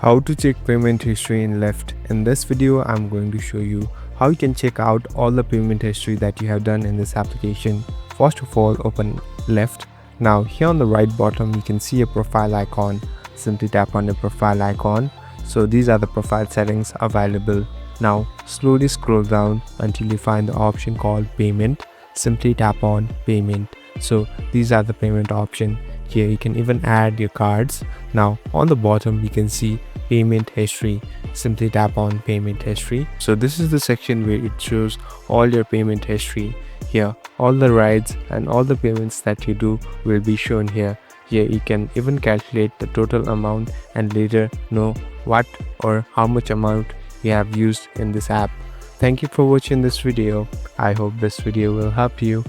How to check payment history in Lyft. In this video, I'm going to show you how you can check out all the payment history that you have done in this application. First of all, open Lyft. Now here on the right bottom, you can see a profile icon. Simply tap on the profile icon. So these are the profile settings available. Now slowly scroll down until you find the option called payment. Simply tap on payment. So these are the payment option. Here you can even add your cards. Now on the bottom you can see payment history. Simply tap on payment history. So this is the section where it shows all your payment history. Here all the rides and all the payments that you do will be shown here. Here you can even calculate the total amount and later know what or how much amount you have used in this app. Thank you for watching this video. I hope this video will help you.